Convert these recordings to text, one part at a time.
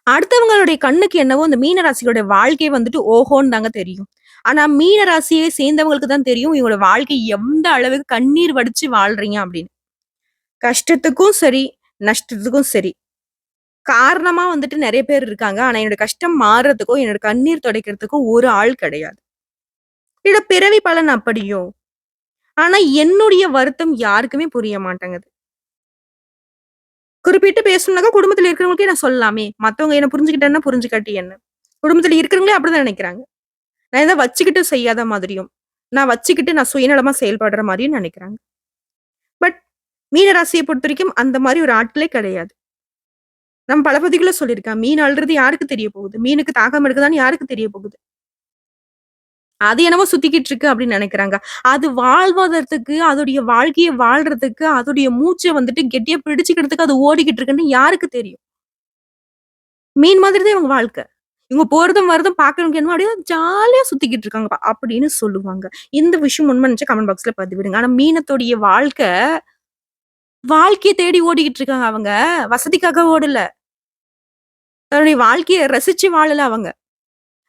அடுத்தவங்களுடைய கண்ணுக்கு என்னவோ இந்த மீன ராசியோட வாழ்க்கை வந்துட்டு ஓஹோன்னு தாங்க தெரியும். ஆனா மீன ராசியை சேர்ந்தவங்களுக்கு தான் தெரியும் இவங்களோட வாழ்க்கை எந்த அளவுக்கு கண்ணீர் வடிச்சு வாழ்றீங்க அப்படின்னு. கஷ்டத்துக்கும் சரி, நஷ்டத்துக்கும் சரி. காரணமா வந்துட்டு நெறைய பேர் இருக்காங்க. ஆனா என்னோட கஷ்டம் மாறுறதுக்கோ, என்னோட கண்ணீர் துடைக்கிறதுக்கோ ஒரு ஆள் கிடையாது. என்னோட பிறவி பலன் அப்படியோ! ஆனா என்னுடைய வருத்தம் யாருக்குமே புரிய மாட்டேங்குது. குறிப்பிட்டு பேசணும்னாக்கா குடும்பத்தில இருக்கிறவங்களுக்கே நான் சொல்லலாமே! மத்தவங்க என்ன புரிஞ்சுக்கிட்டா புரிஞ்சுக்காட்டி என்ன? குடும்பத்தில இருக்கிறவங்களே அப்படிதான் நெனைக்கிறாங்க. நான் ஏதோ வச்சுக்கிட்டு செய்யாத மாதிரியும், நான் வச்சுக்கிட்டு நான் சுயநலமா செயல்படுற மாரியும் நெனைக்கிறாங்க. பட் மீன ராசிய பொறுத்தவரைக்கும் அந்த மாரி ஒரு ஆட்களே கிடையாது. நம்ம பல பதிவுகள்ல சொல்லியிருக்கேன். மீன் அள்றது யாருக்கு தெரிய போகுது? மீனுக்கு தாகம் எடுக்குதான்னு யாருக்கு தெரிய போகுது? அது என்னமோ சுத்திக்கிட்டு இருக்கு அப்படின்னு நெனைக்கிறாங்க. அது வாழ்வதற்கு, அதோடைய வாழ்க்கைய வாழ்றதுக்கு, அதோடைய மூச்ச வந்துட்டு கெட்டியா பிடிச்சுக்கிறதுக்கு அது ஓடிக்கிட்டு இருக்குன்னு யாருக்கு தெரியும்? மீன் மாதிரி தான் இவங்க வாழ்க்கை. இவங்க போறதும், வரதும் பார்க்கறவங்க என்னமோ அப்படியே ஜாலியா சுத்திக்கிட்டு இருக்காங்கப்பா அப்படின்னு சொல்லுவாங்க. இந்த விஷயம் உண்மை நினைச்சா கமெண்ட் பாக்ஸ்ல பதிவிடுங்க. ஆனா மீனத்தோடைய வாழ்க்கைய தேடி ஓடிக்கிட்டு இருக்காங்க அவங்க. வசதிக்காக ஓடல. தன்னுடைய வாழ்க்கைய ரசிச்சு வாழல அவங்க.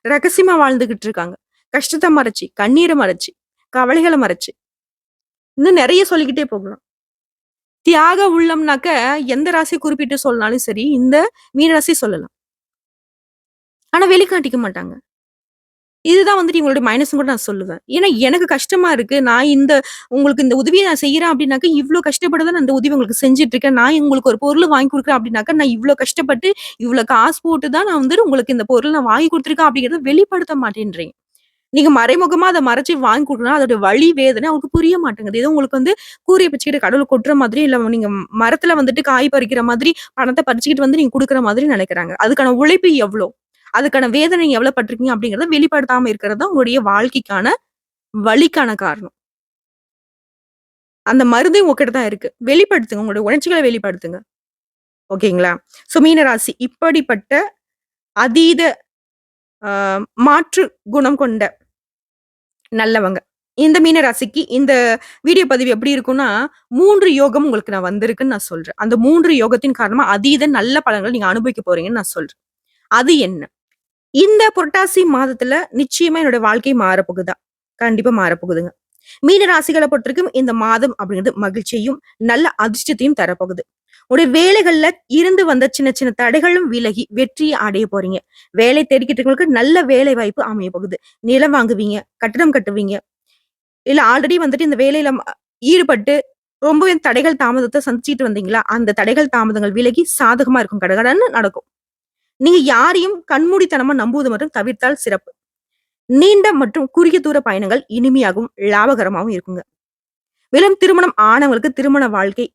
ரகசியமா வாழ்ந்துகிட்டு இருக்காங்க. கஷ்டத்த மறைச்சு, கண்ணீர மறைச்சு, கவலைகள மறைச்சு. இன்னும் நெறைய சொல்லிக்கிட்டே போகலாம். தியாக உள்ளம்னாக்க எந்த ராசிய குறிப்பிட்டு சொன்னாலும் சரி, இந்த மீன ராசி சொல்லலாம். ஆனா வெளிக்காட்டிக்க மாட்டாங்க. இதுதான் வந்துட்டு இவங்களுடைய மைனஸ்ன்னு கூட நான் சொல்லுவேன். ஏன்னா எனக்கு கஷ்டமா இருக்கு. நான் உங்களுக்கு இந்த உதவிய நான் செய்றேன் அப்டின்னாக்க, இவ்ளோ கஷ்டப்பட்டு தான் நான் இந்த உதவி உங்களுக்கு செஞ்சுட்டு இருக்கேன். நான் உங்களுக்கு ஒரு பொருள் வாங்கி குடுக்குறேன் அப்டின்னாக்க, நான் இவ்ளோ கஷ்டப்பட்டு, இவ்ளோ காசு போட்டு தான் நான் வந்துட்டு உங்களுக்கு இந்த பொருள் நான் வாங்கி குடுத்துருக்கேன் அப்டிங்கிறத வெளிப்படுத்த மாட்டேன்றீங்க. நீங்க மறைமுகமா அத மறைச்சு வாங்கி குடுக்கணும். அதோட வலி, வேதனை அவங்களுக்கு புரிய மாட்டேங்குது. ஏதோ உங்களுக்கு வந்து கூரிய பிச்சுக்கிட்டு கடவுள் கொட்டுற மாதிரி, இல்ல நீங்க மரத்துல வந்துட்டு காய் பறிக்கிற மாதிரி, பணத்த பறிச்சுக்கிட்டு வந்து நீங்க குடுக்குற மாதிரி நெனைக்கிறாங்க. அதுக்கான உழைப்பு எவ்ளோ? அதுக்கான வேதனை நீங்க எவ்வளவு பட்டுருக்கீங்க அப்படிங்கிறத வெளிப்படுத்தாம இருக்கிறது தான் உங்களுடைய வாழ்க்கைக்கான வலிக்கான காரணம். அந்த மருந்து உங்ககிட்ட தான் இருக்கு. வெளிப்படுத்துங்க. உங்களுடைய உணர்ச்சிகள வெளிப்படுத்துங்க. ஓகேங்களா? மீனராசி இப்படிப்பட்ட அதீத அ மாற்று குணம் கொண்ட நல்லவங்க. இந்த மீன ராசிக்கு இந்த வீடியோ பதிவு எப்படி இருக்கும்னா, 3 யோகம் உங்களுக்கு நான் வந்திருக்குன்னு நான் சொல்றேன். அந்த 3 யோகத்தின் காரணமா அதீத நல்ல பலன்கள் நீங்க அனுபவிக்க போறீங்கன்னு நான் சொல்றேன். அது என்ன? இந்த புரட்டாசி மாதத்துல நிச்சயமா என்னோட வாழ்க்கை மாறப்போகுதா? கண்டிப்பா மாறப்போகுதுங்க. மீன ராசிகள பொறுத்தவரைக்கும் இந்த மாதம் அப்படிங்கிறது மகிழ்ச்சியையும், நல்ல அதிர்ஷ்டத்தையும் தரப்போகுது. உங்களுடைய வேலைகள்ல இருந்து வந்த சின்ன சின்ன தடைகளும் விலகி வெற்றிய அடைய போறீங்க. வேலை தேடிக்கிட்டு இருக்கவங்களுக்கு நல்ல வேலை வாய்ப்பு அமைய போகுது. நிலம் வாங்குவீங்க, கட்டடம் கட்டுவீங்க. இல்ல ஆல்ரெடி வந்துட்டு இந்த வேலையில ஈடுபட்டு ரொம்பவே தடைகள் தாமதத்த சந்திச்சுட்டு வந்தீங்களா? அந்த தடைகள் தாமதங்கள் விலகி சாதகமா இருக்கும். கடகடன்னு நடக்கும். நீங்க யாரையும் கண்மூடித்தனமா நம்புவது மட்டும் தவிர்த்தால் சிறப்பு. நீண்ட மற்றும் குறுகிய தூர பயணங்கள் இனிமையாகவும், லாபகரமாவும் இருக்குங்க. மேலும் திருமணம் ஆனவங்களுக்கு திருமண வாழ்க்கை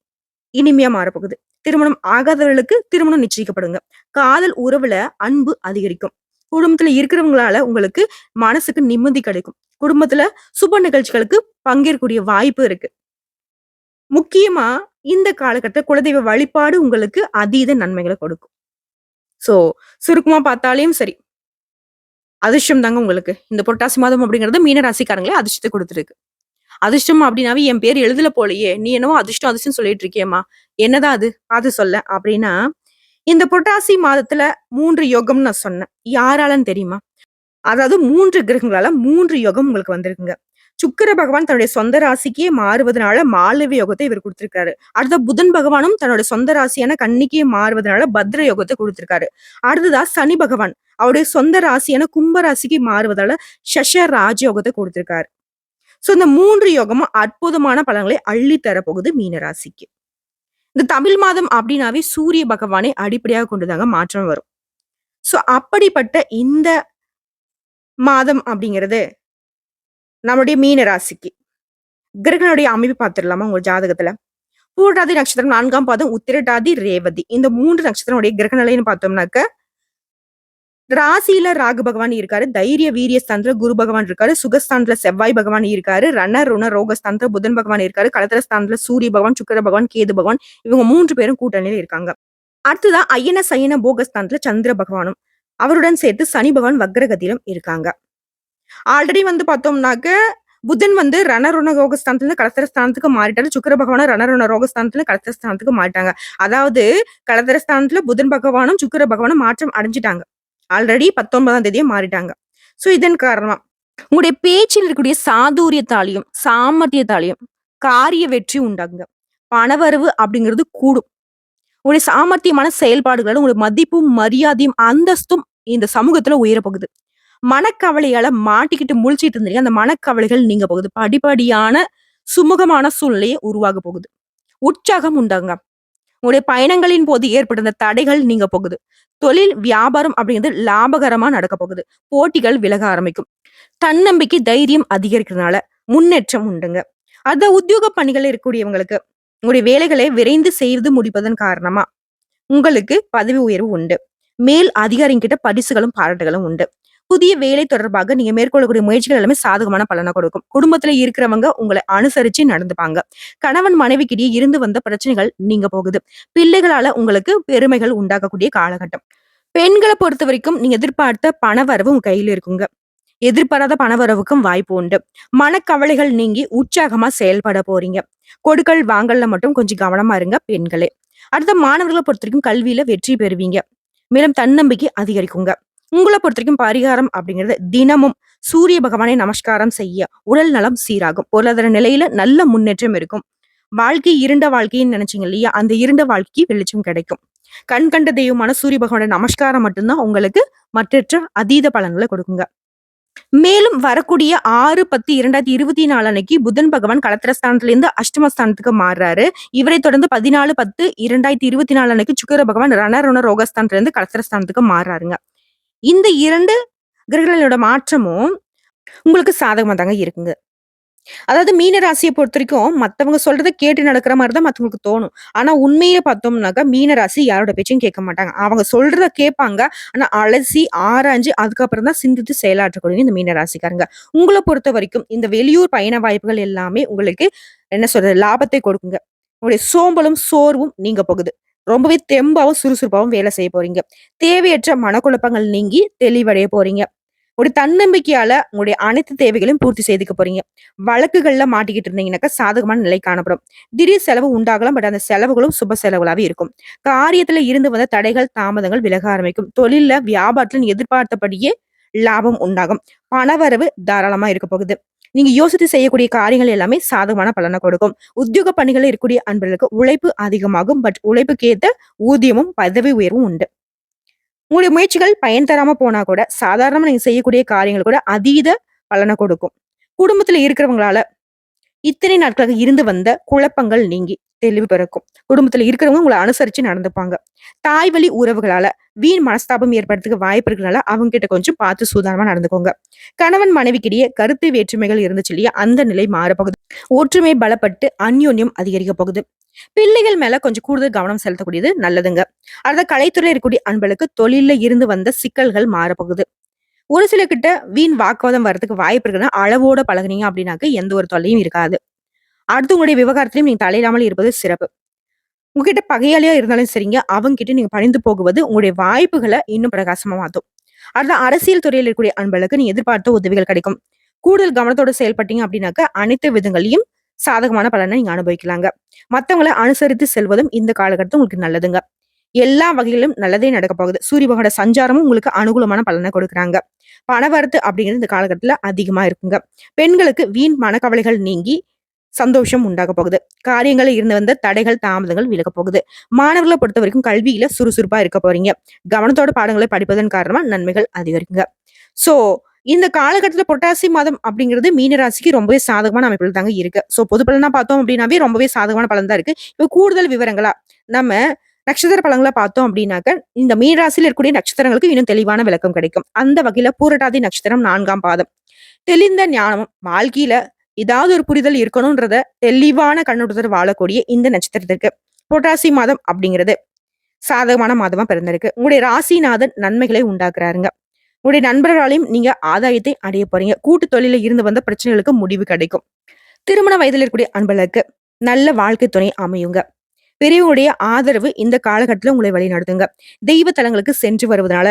இனிமையா மாறப்போகுது. திருமணம் ஆகாதவர்களுக்கு திருமணம் நிச்சயிக்கப்படுங்க. காதல் உறவுல அன்பு அதிகரிக்கும். குடும்பத்துல இருக்கிறவங்களால உங்களுக்கு மனசுக்கு நிம்மதி கிடைக்கும். குடும்பத்துல சுப நிகழ்ச்சிகளுக்கு பங்கேற்கக்கூடிய வாய்ப்பு இருக்கு. முக்கியமா இந்த காலகட்ட குலதெய்வ வழிபாடு உங்களுக்கு அதீத நன்மைகள கொடுக்கும். சோ, சுருக்கமா பார்த்தாலும் சரி, அதிர்ஷ்டம் தாங்க உங்களுக்கு. இந்த புரட்டாசி மாதம் அப்படிங்கிறது மீன ராசிக்காரங்கள அதிர்ஷ்டத்த குடுத்துருக்கு. அதிர்ஷ்டம் அப்படின்னாவே என் பேர் எழுதல போலயே! நீ என்னவோ அதிர்ஷ்டம், அதிர்ஷ்டம்னு சொல்லிட்டு இருக்கியேம்மா! என்னதான் அது? பார்த்து சொல்லேன். அப்படின்னா, இந்த புரட்டாசி மாதத்துல 3 யோகம்னு நான் சொன்னேன். யாராலன்னு தெரியுமா? அதாவது 3 கிரகங்களால 3 யோகம் உங்களுக்கு வந்திருக்குங்க. சுக்கிர பகவான் தன்னுடைய சொந்த ராசிக்கே மாறுவதனால மாளவிய யோகத்த இவர் குடுத்திருக்காரு. அடுத்த புதன் பகவானும் தன்னோட சொந்த ராசியான கன்னிக்கே மாறுவதனால பத்ர யோகத்த குடுத்திருக்காரு. அடுத்ததா சனி பகவான் அவருடைய சொந்த ராசியான கும்ப ராசிக்கு மாறுவதால சஷ ராஜ யோகத்த குடுத்திருக்காரு. இந்த 3 யோகமும் அற்புதமான பலன்களை அள்ளி தரப்போகுது மீன ராசிக்கு. இந்த தமிழ் மாதம் அப்படின்னாவே சூரிய பகவானை அடிப்படையாக கொண்டுதாங்க மாற்றம் வரும். அப்படிப்பட்ட இந்த மாதம் அப்படிங்கிறது நம்முடைய மீன ராசிக்கு. கிரகங்களுடைய அமைப்பு பார்த்துடலாமா உங்க ஜாதகத்துல? பூரட்டாதி நட்சத்திரம் 4ஆம் பாதம், உத்திரட்டாதி, ரேவதி. இந்த 3 நட்சத்திரங்களுடைய கிரக நிலைன்னு பார்த்தோம்னாக்க, ராசியில ராகு பகவான் இருக்காரு. தைரிய, வீரிய ஸ்தானத்துல குரு பகவான் இருக்காரு. சுகஸ்தானத்துல செவ்வாய் பகவான் இருக்காரு. ரண, ருண, ரோகஸ்தானத்துல புதன் பகவான் இருக்காரு. களத்திர ஸ்தானத்துல சூரிய பகவான், சுக்கிர பகவான், கேது பகவான் இவங்க 3 பேரும் கூட்டணியில இருக்காங்க. அடுத்ததா அயன, சயன, போகஸ்தானத்துல சந்திர பகவானும், அவருடன் சேர்த்து சனி பகவான் வக்ரகதியிலும் இருக்காங்க. ஆல்ரெடி வந்து பார்த்தோம்னாக்க, புதன் வந்து ரணருண ரோகஸ்தானத்துல கலத்திர ஸ்தானத்துக்கு மாறிட்டாரு. சுக்கிர பகவானும் ரணருண ரோகஸ்தானத்துல கலத்திர ஸ்தானத்துக்கு மாறிட்டாங்க. அதாவது கலத்திர ஸ்தானத்துல புதன் பகவானும், சுக்கிர பகவானும் மாற்றம் அடைஞ்சுட்டாங்க. ஆல்ரெடி 19ஆம் தேதியே மாறிட்டாங்க. சோ இதன் காரணமா உங்களுடைய பேச்சில் இருக்கக்கூடிய சாதுரியத்தாலையும், சாமர்த்தியத்தாலையும் காரிய வெற்றி உண்டாகுங்க. பணவரவு அப்படிங்கிறது கூடும். உங்களுடைய சாமர்த்தியமான செயல்பாடுகளால உங்களுடைய மதிப்பும், மரியாதையும், அந்தஸ்தும் இந்த சமூகத்துல உயரப் போகுது. மனக்கவலையால மாட்டிக்கிட்டு முழிச்சிட்டு இருந்தீங்க. அந்த மனக்கவலைகள் நீங்க போகுது. படிப்படியான சுமூகமான சூழ்நிலையை உருவாக போகுது. உற்சாகம் உண்டாகுங்க. உங்களுடைய பயணங்களின் போது ஏற்பட்ட அந்த தடைகள் நீங்க போகுது. தொழில், வியாபாரம் அப்படிங்கிறது லாபகரமா நடக்க போகுது. போட்டிகள் விலக ஆரம்பிக்கும். தன்னம்பிக்கை, தைரியம் அதிகரிக்கிறதுனால முன்னேற்றம் உண்டுங்க. அந்த உத்தியோக பணிகள் இருக்கக்கூடியவங்களுக்கு உங்களுடைய வேலைகளை விரைந்து செய்து முடிப்பதன் காரணமா உங்களுக்கு பதவி உயர்வு உண்டு. மேல் அதிகாரிகிட்ட பரிசுகளும், பாராட்டுகளும் உண்டு. புதிய வேலை தொடர்பாக நீங்க மேற்கொள்ளக்கூடிய முயற்சிகள் எல்லாமே சாதகமான பலனை கொடுக்கும். குடும்பத்துல இருக்கிறவங்க உங்களை அனுசரிச்சு நடந்துப்பாங்க. கணவன் மனைவிக்கிடையே இருந்து வந்த பிரச்சனைகள் நீங்க போகுது. பிள்ளைகளால உங்களுக்கு பெருமைகள் உண்டாகக்கூடிய காலகட்டம். பெண்களை பொறுத்த வரைக்கும் நீங்க எதிர்பார்த்த பணவரவு உங்க கையில இருக்குங்க. எதிர்பாராத பணவரவுக்கும் வாய்ப்பு உண்டு. மனக்கவலைகள் நீங்கி உற்சாகமா செயல்பட போறீங்க. கொடுக்கல் வாங்கல்ல மட்டும் கொஞ்சம் கவனமா இருங்க பெண்களே. அடுத்த மாணவர்களை பொறுத்த வரைக்கும் கல்வியில வெற்றி பெறுவீங்க. மேலும் தன்னம்பிக்கை அதிகரிக்குங்க. உங்களை பொறுத்த வரைக்கும் பரிகாரம் அப்படிங்கிறது தினமும் சூரிய பகவானை நமஸ்காரம் செய்ய உடல் நலம் சீராகும். பொருளாதார நிலையில நல்ல முன்னேற்றம் இருக்கும். வாழ்க்கை இருண்ட வாழ்க்கைன்னு நினைச்சீங்க இல்லையா? அந்த இருண்ட வாழ்க்கைக்கு வெளிச்சம் கிடைக்கும். கண் கண்ட தெய்வமான சூரிய பகவானோட நமஸ்காரம் மட்டும்தான் உங்களுக்கு மற்றற்ற அதீத பலன்களை கொடுக்குங்க. மேலும் வரக்கூடிய 6/10/2024 அன்னைக்கு புதன் பகவான் களத்திரஸ்தானத்துல இருந்து அஷ்டமஸ்தானத்துக்கு மாறுறாரு. இவரை தொடர்ந்து 14/10/2024 அன்னைக்கு சுக்கிர பகவான் ரணருண ரோகஸ்தானத்துல இருந்து களத்திரஸ்தானத்துக்கு மாறுறாருங்க. இந்த 2 கிரகங்களோட மாற்றமும் உங்களுக்கு சாதகமா தாங்க இருக்குங்க. அதாவது மீன ராசிய பொறுத்தவரைக்கும் மத்தவங்க சொல்றத கேட்டு நடக்கிற மாரி தான் மத்தவங்களுக்கு தோணும். ஆனா உண்மையில பார்த்தோம்னாக்கா, மீன ராசி யாரோட பேச்சையும் கேட்க மாட்டாங்க. அவங்க சொல்றத கேட்பாங்க. ஆனா அலசி, ஆராய்ஞ்சு அதுக்கப்புறம் தான் சிந்தித்து செயலாற்றக்கூடிய இந்த மீன ராசிக்காரங்க. உங்கள பொறுத்தவரைக்கும் இந்த வெளியூர் பயண வாய்ப்புகள் எல்லாமே உங்களுக்கு என்ன சொல்றது? லாபத்தை கொடுக்குங்க. உங்களுடைய சோம்பலும், சோர்வும் நீங்க போகுது. ரொம்பவே தெம்பாவும், சுறுசுறுப்பாவும் வேலை செய்ய போறீங்க. தேவையற்ற மனக்குழப்பங்கள் நீங்கி தெளிவடைய போறீங்க. ஒரு தன்னம்பிக்கையால உங்களுடைய அனைத்து தேவைகளையும் பூர்த்தி செய்துக்க போறீங்க. வழக்குகள்ல மாட்டிக்கிட்டு இருந்தீங்கன்னாக்கா சாதகமான நிலை காணப்படும். திடீர் செலவு உண்டாகலாம். பட் அந்த செலவுகளும் சுப செலவுகளாவே இருக்கும். காரியத்துல இருந்து வந்த தடைகள், தாமதங்கள் விலக ஆரம்பிக்கும். தொழில்ல, வியாபாரத்துல நீங்க எதிர்பார்த்தபடியே லாபம் உண்டாகும். பணவரவு தாராளமா இருக்க போகுது. நீங்க யோசித்து செய்யக்கூடிய காரியங்கள் எல்லாமே சாதகமான பலனை கொடுக்கும். உத்தியோக பணிகள் இருக்கக்கூடிய அன்பர்களுக்கு உழைப்பு அதிகமாகும். பட் உழைப்புக்கு ஏத்த ஊதியமும், பதவி உயர்வும் உண்டு. உங்களுடைய முயற்சிகள் பயன் தராம போனா கூட, சாதாரணமா நீங்க செய்யக்கூடிய காரியங்கள் கூட அதீத பலன கொடுக்கும். குடும்பத்துல இருக்கிறவங்களால இத்தனை நாட்களாக இருந்து வந்த குழப்பங்கள் நீங்கி தெளிவு பிறக்கும். குடும்பத்துல இருக்கிறவங்க உங்களை அனுசரிச்சு நடந்துப்பாங்க. தாய் வழி உறவுகளால வீண் மனஸ்தாபம் ஏற்படுறதுக்கு வாய்ப்பு இருக்கிறனால அவங்க கிட்ட கொஞ்சம் பார்த்து சூதானமா நடந்துக்கோங்க. கணவன் மனைவிக்கிடையே கருத்து வேற்றுமைகள் இருந்துச்சு இல்லையா? அந்த நிலை மாறப்போகுது. ஒற்றுமை பலப்பட்டு அந்யோன்யம் அதிகரிக்க போகுது. பிள்ளைகள் மேல கொஞ்சம் கூடுதல் கவனம் செலுத்தக்கூடியது நல்லதுங்க. அடுத்த கலைத்துறையில இருக்கக்கூடிய அன்பளுக்கு தொழில்ல இருந்து வந்த சிக்கல்கள் மாறப்போகுது. ஒரு சில கிட்ட வீண் வாக்குவாதம் வர்றதுக்கு வாய்ப்பு இருக்குன்னா, அளவோட பழகுனீங்க அப்படின்னாக்க எந்த ஒரு தொல்லையும் இருக்காது. அடுத்தவங்களுடைய விவகாரத்திலயும் நீங்க தலையிடாமல் இருப்பது சிறப்பு. உங்ககிட்ட பகையாளியா இருந்தாலும் சரிங்க, அவங்க கிட்ட நீங்க பணிந்து போகுவது உங்களுடைய வாய்ப்புகளை இன்னும் பிரகாசமா மாத்தும். அடுத்த அரசியல் துறையில் இருக்கக்கூடிய அன்பர்களுக்கு நீங்க எதிர்பார்த்த உதவிகள் கிடைக்கும். கூடுதல் கவனத்தோட செயல்பட்டீங்க அப்படின்னாக்க அனைத்து விதங்களையும் சாதகமான பலனை நீங்க அனுபவிக்கலாங்க. மத்தவங்களை அனுசரித்து செல்வதும் இந்த காலகட்டத்தில் உங்களுக்கு நல்லதுங்க. எல்லா வகையிலும் நல்லதே நடக்க போகுது. சூரிய பகவானோட சஞ்சாரமும் உங்களுக்கு அனுகூலமான பலனை கொடுக்குறாங்க. பணவரத்து அப்படிங்கிறது இந்த காலகட்டத்துல அதிகமா இருக்குங்க. பெண்களுக்கு வீண் மனக்கவலைகள் நீங்கி சந்தோஷம் உண்டாக போகுது. காரியங்களில் இருந்து வந்த தடைகள், தாமதங்கள் விலக போகுது. மாணவர்களை பொறுத்த வரைக்கும் கல்வியில சுறுசுறுப்பா இருக்க போறீங்க. கவனத்தோட பாடங்களை படிப்பதன் காரணமா நன்மைகள் அதிகரிக்குங்க. சோ இந்த காலகட்டத்துல புரட்டாசி மாதம் அப்படிங்கிறது மீனராசிக்கு ரொம்பவே சாதகமான அமைப்புல தாங்க இருக்கு. சோ பொது பலனா பார்த்தோம் அப்படின்னாவே ரொம்பவே சாதகமான பலன் தான் இருக்கு. இப்போ கூடுதல் விவரங்களா நம்ம நட்சத்திர பலன்களை பார்த்தோம் அப்படின்னாக்க, இந்த மீனராசியில் இருக்கக்கூடிய நட்சத்திரங்களுக்கு இன்னும் தெளிவான விளக்கம் கிடைக்கும். அந்த வகையில பூரட்டாதி நட்சத்திரம் 4ஆம் பாதம். தெளிந்த ஞானமும் வாழ்க்கையில ஏதாவது ஒரு புரிதல் இருக்கணும்ன்றத தெளிவான கண்ணோட்டத்தோட வாழக்கூடிய இந்த நட்சத்திரத்திற்கு புரட்டாசி மாதம் அப்படிங்கிறது சாதகமான மாதமா பிறந்திருக்கு. உங்களுடைய ராசிநாதன் நன்மைகளை உண்டாக்குறாருங்க. உங்களுடைய நண்பர்களாலையும் நீங்க ஆதாயத்தை அடைய போறீங்க. கூட்டு தொழில இருந்து வந்த பிரச்சனைகளுக்கு முடிவு கிடைக்கும். திருமண வயதில் இருக்கக்கூடிய அன்பர்களுக்கு நல்ல வாழ்க்கை துணை அமையுங்க. பெரியவங்களுடைய ஆதரவு இந்த காலகட்டத்துல உங்களை வழிநடத்துங்க. தெய்வ தலங்களுக்கு சென்று வருவதனால,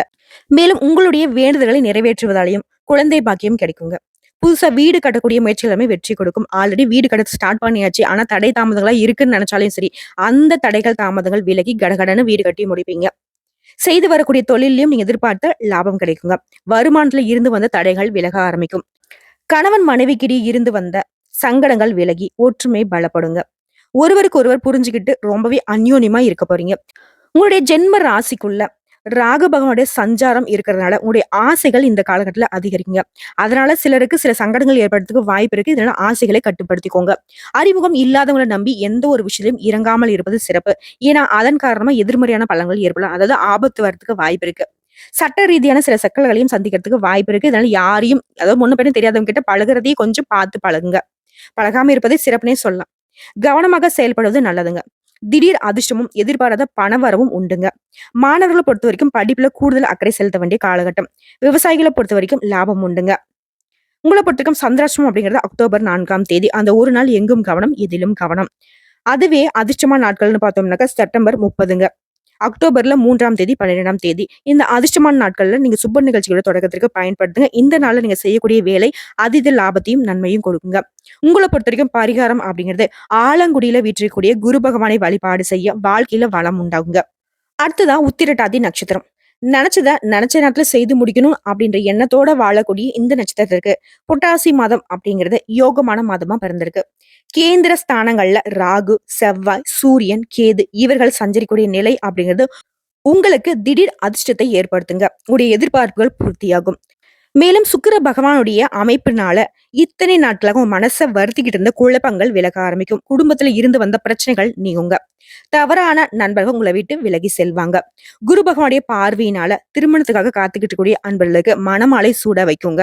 மேலும் உங்களுடைய வேண்டுதல்களை நிறைவேற்றுவதாலையும் குழந்தை பாக்கியம் கிடைக்குங்க. புதுசா வீடு கட்டக்கூடிய முயற்சிகள் எல்லாமே வெற்றி கொடுக்கும். ஆல்ரெடி வீடு கட்ட ஸ்டார்ட் பண்ணியாச்சு. ஆனா தடை தாமதங்களா இருக்குன்னு நெனச்சாலும் சரி, அந்த தடைகள், தாமதங்கள் விலகி கடகடன்னு வீடு கட்டி முடிப்பீங்க. செய்து வரக்கூடிய தொழில்லயும் நீங்க எதிர்பார்த்த லாபம் கிடைக்குங்க. வருமானத்துல இருந்து வந்த தடைகள் விலக ஆரம்பிக்கும். கணவன் மனைவிக்கிடையே இருந்து வந்த சங்கடங்கள் விலகி ஒற்றுமை பலப்படுங்க. ஒருவருக்கு ஒருவர் புரிஞ்சுகிட்டு ரொம்பவே அந்யோன்யமா இருக்க போறீங்க. உங்களுடைய ஜென்ம ராசிக்குள்ள ராகு பகவானுடைய சஞ்சாரம் இருக்கிறதுனால உங்களுடைய ஆசைகள் இந்த காலகட்டத்துல அதிகரிக்குங்க. அதனால சிலருக்கு சில சங்கடங்கள் ஏற்படுறதுக்கு வாய்ப்பு இருக்கு. இதனால ஆசைகளை கட்டுப்படுத்திக்கோங்க. அறிமுகம் இல்லாதவங்களை நம்பி எந்த ஒரு விஷயத்திலும் இறங்காமல் இருப்பது சிறப்பு. ஏன்னா அதன் காரணமா எதிர்மறையான பலன்கள் ஏற்படலாம். அதாவது ஆபத்து வரதுக்கு வாய்ப்பு இருக்கு. சட்ட ரீதியான சில சிக்கல்களையும் சந்திக்கிறதுக்கு வாய்ப்பு இருக்கு. இதனால யாரையும் அதாவது முன்ன பின்ன தெரியாதவங்க கிட்ட பழகுறதையும் கொஞ்சம் பார்த்து பழகுங்க. பழகாம இருப்பதே சிறப்புனே சொல்லலாம். கவனமாக செயல்படுவது நல்லதுங்க. திடீர் அதிர்ஷ்டமும் எதிர்பாராத பணவரவும் உண்டுங்க. மாணவர்களை பொறுத்த வரைக்கும் படிப்புல கூடுதல் அக்கறை செலுத்த வேண்டிய காலகட்டம். விவசாயிகளை பொறுத்த வரைக்கும் லாபம் உண்டுங்க. உங்கள பொறுத்தவரைக்கும் சந்திராஷ்டமம் அப்படிங்கிறது அக்டோபர் 4ஆம் தேதி. அந்த ஒரு நாள் எங்கும் கவனம், எதிலும் கவனம். அதுவே அதிர்ஷ்டமான நாட்கள்னு பார்த்தோம்னாக்கா செப்டம்பர் 30ங்க. அக்டோபர்ல 3ஆம் தேதி, 12ஆம் தேதி. இந்த அதிர்ஷ்டமான நாட்கள்ல நீங்க சுப நிகழ்ச்சிகளோட தொடக்கத்திற்கு பயன்படுத்துங்க. இந்த நாள்ல நீங்க செய்யக்கூடிய வேலை அதீத லாபத்தையும், நன்மையும் கொடுக்குங்க. உங்கள பொறுத்தவரைக்கும் பரிகாரம் அப்படிங்கிறது ஆலங்குடியில வீற்றிருக்கக்கூடிய குரு பகவானை வழிபாடு செய்ய வாழ்க்கையில வளம் உண்டாகுங்க. அடுத்ததா உத்திரட்டாதி நட்சத்திரம். நெனச்சத நெனச்ச நேரத்துல செய்து முடிக்கணும் அப்படின்ற எண்ணத்தோட வாழக்கூடிய இந்த நட்சத்திரத்திற்கு புட்டாசி மாதம் அப்படிங்கிறது யோகமான மாதமா பிறந்திருக்கு. கேந்திர ஸ்தானங்கள்ல ராகு, செவ்வாய், சூரியன், கேது இவர்கள் சஞ்சரிக்கூடிய நிலை அப்படிங்கிறது உங்களுக்கு திடீர் அதிர்ஷ்டத்தை ஏற்படுத்துங்க. உங்களுடைய எதிர்பார்ப்புகள் பூர்த்தியாகும். மேலும் சுக்கிர பகவானுடைய அமைப்பினால இத்தனை நாட்களாக உங்க மனச வருத்திக்கிட்டு இருந்த குழப்பங்கள் விலக ஆரம்பிக்கும். குடும்பத்துல இருந்து வந்த பிரச்சனைகள் நீங்குங்க. தவறான நண்பர்கள் உங்களை விட்டு விலகி செல்வாங்க. குரு பகவானுடைய பார்வையினால திருமணத்துக்காக காத்துக்கிட்டு இருக்கக்கூடிய அன்பர்களுக்கு மனமாலை சூட வைக்குங்க.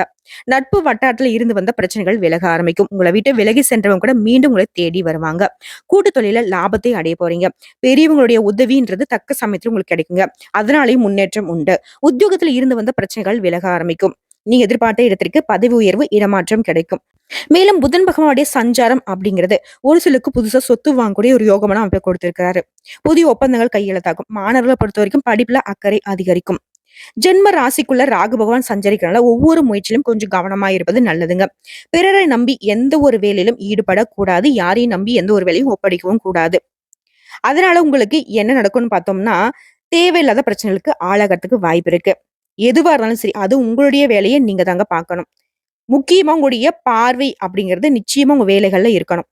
நட்பு வட்டாரத்துல இருந்து வந்த பிரச்சனைகள் விலக ஆரம்பிக்கும். உங்களை விட்டு விலகி சென்றவங்க கூட மீண்டும் உங்களை தேடி வருவாங்க. கூட்டு தொழில லாபத்தை அடைய போறீங்க. பெரியவங்களுடைய உதவின்றது தக்க சமயத்துல உங்களுக்கு கிடைக்குங்க. அதனாலேயும் முன்னேற்றம் உண்டு. உத்தியோகத்துல இருந்து வந்த பிரச்சனைகள் விலக ஆரம்பிக்கும். நீங்க எதிர்பார்த்த இடத்திற்கு பதவி உயர்வு, இடமாற்றம் கிடைக்கும். மேலும் புதன் பகவானுடைய சஞ்சாரம் அப்படிங்கிறது ஒரு சிலருக்கு புதுசா சொத்து வாங்கக்கூடிய ஒரு யோகமான அமைப்பை கொடுத்திருக்கிறாரு. புதிய ஒப்பந்தங்கள் கையெழுத்தாகும். மாணவர்களை பொறுத்த வரைக்கும் படிப்புல அக்கறை அதிகரிக்கும். ஜென்ம ராசிக்குள்ள ராகு பகவான் சஞ்சரிக்கிறனால ஒவ்வொரு முயற்சியிலும் கொஞ்சம் கவனமா இருப்பது நல்லதுங்க. பிறரை நம்பி எந்த ஒரு வேலையிலும் ஈடுபடக்கூடாது. யாரையும் நம்பி எந்த ஒரு வேலையும் ஒப்படைக்கவும் கூடாது. அதனால உங்களுக்கு என்ன நடக்கும்னு பார்த்தோம்னா, தேவையில்லாத பிரச்சனைகளுக்கு ஆளாகறதுக்கு வாய்ப்பு இருக்கு. எதுவா இருந்தாலும் சரி, அது உங்களுடைய வேலைய நீங்க தாங்க பார்க்கணும். முக்கியமா உங்களுடைய பார்வை அப்படிங்கிறது நிச்சயமா உங்க வேலைகள்ல இருக்கணும்.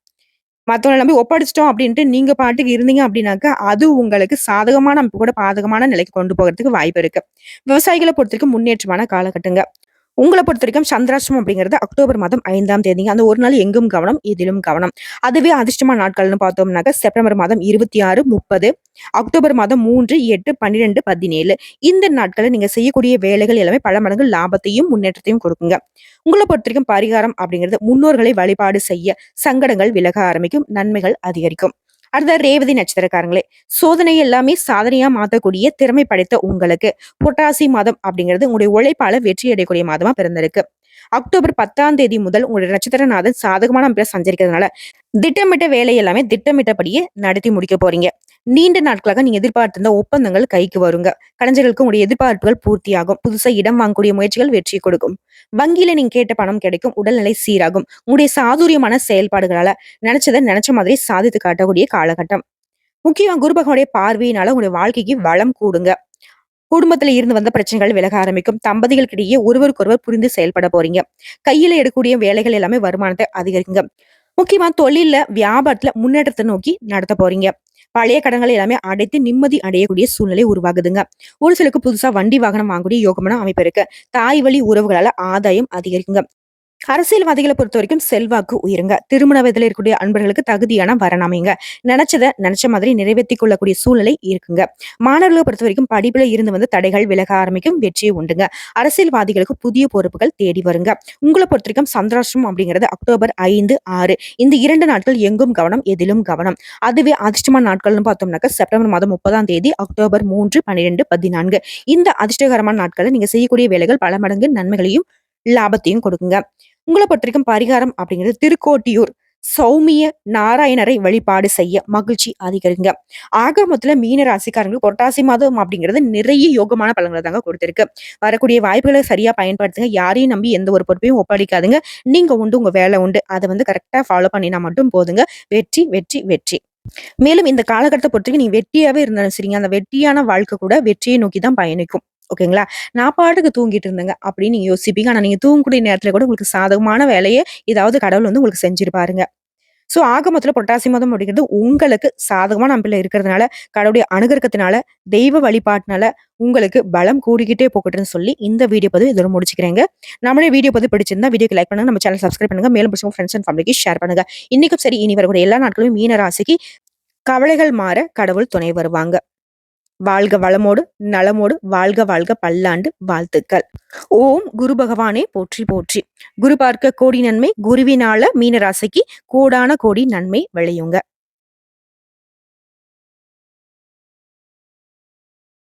மத்தவங்கள நம்பி ஒப்படைச்சிட்டோம் அப்படின்ட்டு நீங்க பாட்டுக்கு இருந்தீங்க அப்படின்னாக்கா, அது உங்களுக்கு சாதகமான அமைப்பு கூட பாதகமான நிலைக்கு கொண்டு போகறதுக்கு வாய்ப்பு இருக்கு. விவசாயிகள பொறுத்தவரைக்கும் முன்னேற்றமான காலகட்டங்க. உங்கள பொறுத்தவரைக்கும் சந்திராஷ்டமம் அப்படிங்கிறது அக்டோபர் மாதம் 5ஆம் தேதிங்க. அந்த ஒரு நாள் எங்கும் கவனம், எதிலும் கவனம். அதுவே அதிர்ஷ்டமான நாட்கள்னு பார்த்தோம்னாக்க செப்டம்பர் மாதம் 26, 30, அக்டோபர் மாதம் 3, 8, 12, 17. இந்த நாட்கள்ல நீங்க செய்யக்கூடிய வேலைகள் எல்லாமே பல மடங்கு லாபத்தையும், முன்னேற்றத்தையும் கொடுக்குங்க. உங்கள பொறுத்தவரைக்கும் பரிகாரம் அப்படிங்கிறது முன்னோர்களை வழிபாடு செய்ய சங்கடங்கள் விலக ஆரம்பிக்கும், நன்மைகள் அதிகரிக்கும். அடுத்த ரேவதி நட்சத்திரக்காரங்களே, சோதனை எல்லாமே சாதனையா மாத்தக்கூடிய திறமை படைத்த உங்களுக்கு புரட்டாசி மாதம் அப்படிங்கிறது உங்களுடைய உழைப்பால வெற்றி அடையக்கூடிய மாதமா பிறந்திருக்கு. அக்டோபர் 10ஆம் தேதி முதல் உங்களுடைய நட்சத்திரநாதன் சாதகமான அமைப்புல சஞ்சரிக்கிறதுனால திட்டமிட்ட வேலை எல்லாமே திட்டமிட்டபடியே நடத்தி முடிக்க போறீங்க. நீண்ட நாட்களாக நீங்க எதிர்பார்த்திருந்த ஒப்பந்தங்கள் கைக்கு வருங்க. கலைஞர்களுக்கு உங்களுடைய எதிர்பார்ப்புகள் பூர்த்தியாகும். புதுசா இடம் வாங்கக்கூடிய முயற்சிகள் வெற்றி கொடுக்கும். வங்கியில நீங்க கேட்ட பணம் கிடைக்கும். உடல்நிலை சீராகும். உங்களுடைய சாதுரியமான செயல்பாடுகளால நினைச்சதை நினைச்ச மாதிரி சாதித்து காட்டக்கூடிய காலகட்டம். முக்கியமா குரு பகவானுடைய பார்வையினால உங்களுடைய வாழ்க்கைக்கு வளம் கூடுங்க. குடும்பத்துல இருந்து வந்த பிரச்சனைகள் விலக ஆரம்பிக்கும். தம்பதிகளுக்கிடையே ஒருவருக்கொருவர் புரிந்து செயல்பட போறீங்க. கையில எடுக்கக்கூடிய வேலைகள் எல்லாமே வருமானத்தை அதிகரிக்குங்க. முக்கியமா தொழில்ல, வியாபாரத்துல முன்னேற்றத்தை நோக்கி நடத்த போறீங்க. பழைய கடன்களை எல்லாமே அடைத்து நிம்மதி அடையக்கூடிய சூழ்நிலை உருவாகுதுங்க. ஒரு சிலருக்கு புதுசா வண்டி வாகனம் வாங்கக்கூடிய யோகமான அமைப்பு இருக்கு. தாய் வழி உறவுகளால ஆதாயம் அதிகரிக்குங்க. அரசியல்வாதிகளை பொறுத்த வரைக்கும் செல்வாக்கு உயருங்க. திருமண வயதுல இருக்கக்கூடிய அன்பர்களுக்கு தகுதியான வரன் அமையுங்க. நினைச்சத நினைச்ச மாதிரி நிறைவேற்றிக் கொள்ளக்கூடிய சூழ்நிலை இருக்குங்க. மாணவர்களை பொறுத்த வரைக்கும் படிப்புல இருந்து வந்து தடைகள் விலக ஆரம்பிக்கும், வெற்றி உண்டுங்க. அரசியல்வாதிகளுக்கு புதிய பொறுப்புகள் தேடி வருங்க. உங்களை பொறுத்த வரைக்கும் சந்திராஷ்டமம் அப்படிங்கிறது அக்டோபர் 5, 6 இந்த 2 நாட்கள் எங்கும் கவனம், எதிலும் கவனம். அதுவே அதிர்ஷ்டமான நாட்கள்னு பார்த்தோம்னாக்க செப்டம்பர் மாதம் 30ஆம் தேதி, அக்டோபர் 3, 12, 14 இந்த அதிர்ஷ்டகரமான நாட்களை நீங்க செய்யக்கூடிய வேலைகள் பல மடங்கு நன்மைகளையும் லாபத்தையும் கொடுக்குங்க. உங்கள பொறுத்தவரைக்கும் பரிகாரம் அப்படிங்கிறது திருக்கோட்டியூர் சௌமிய நாராயணரை வழிபாடு செய்ய மகிழ்ச்சி அதிகரிங்க. ஆக மொத்தத்துல மீன ராசிக்காரங்களுக்கு புரட்டாசி மாதம் அப்படிங்கிறது நிறைய யோகமான பலன்களை தாங்க கொடுத்திருக்கு. வரக்கூடிய வாய்ப்புகளை சரியா பயன்படுத்துங்க. யாரையும் நம்பி எந்த ஒரு பொறுப்பையும் ஒப்படைக்காதுங்க. நீங்க உண்டு, உங்க வேலை உண்டு. அதை வந்து கரெக்டா ஃபாலோ பண்ணினா மட்டும் போதுங்க. வெற்றி, வெற்றி, வெற்றி. மேலும் இந்த காலகட்டத்த பொறுத்தவரைக்கும் நீங்க வெட்டியாவே இருந்தாலும் சரிங்க, அந்த வெற்றியான வாழ்க்கை கூட வெற்றியை நோக்கி தான் பயணிக்கும். ஓகேங்களா? நான் பாட்டுக்கு தூங்கிட்டு இருந்தேங்க அப்படின்னு நீங்க யோசிப்பீங்க. ஆனா நீங்க தூங்கக்கூடிய நேரத்துல கூட உங்களுக்கு சாதகமான வேலைய ஏதாவது கடவுள் வந்து உங்களுக்கு செஞ்சிருப்பாருங்க. ஸோ ஆக மொத்தத்துல புரட்டாசி மாதம் அப்படிங்கிறது உங்களுக்கு சாதகமான அமைப்புல இருக்கிறதுனால, கடவுளுடைய அனுகிரகத்தினால, தெய்வ வழிபாட்டுனால உங்களுக்கு பலம் கூடிக்கிட்டே போகட்டும்னு சொல்லி இந்த வீடியோ பதிவு இதோட முடிச்சுக்கிறேங்க. நம்மளுடைய வீடியோ பதிவு பிடிச்சிருந்தா வீடியோக்கு லைக் பண்ணுங்க. நம்ம சேனல் சப்ஸ்கிரைப் பண்ணுங்க. மேலும் பிடிச்சவங்க ஃப்ரெண்ட்ஸ் அண்ட் ஃபேமிலிக்கு ஷேர் பண்ணுங்க. இன்னைக்கும் சரி, இனி வரக்கூடிய எல்லா நாட்களும் மீன ராசிக்கு கவலைகள் மாற கடவுள் துணை வருவாங்க. வாழ்க வளமோடு, நலமோடு, வாழ்க வாழ்க பல்லாண்டு வாழ்த்துக்கள். ஓம் குரு பகவானே போற்றி போற்றி. குரு பார்க்க கோடி நன்மை, குருவினால மீன ராசிக்கு கோடான கோடி நன்மை விளையுங்க.